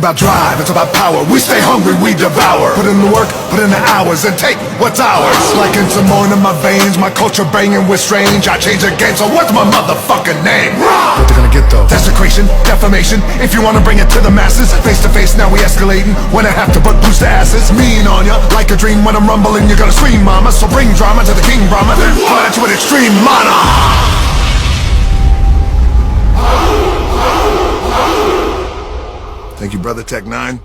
about drive, it's about power. We stay hungry, we devour. Put in the work, put in the hours, and take what's ours. Like in Samoan in my veins, my culture banging with strange. I change the game, so what's my motherfucking name? What they gonna get though? Desecration, defamation. If you wanna bring it to the masses, face to face, now we escalating. When I have to put boost to asses, mean on ya, like a dream. When I'm rumbling, you're gonna scream, mama. So bring drama to the King Brahma, then fight at you with extreme mana. Thank you, Brother Tech 9.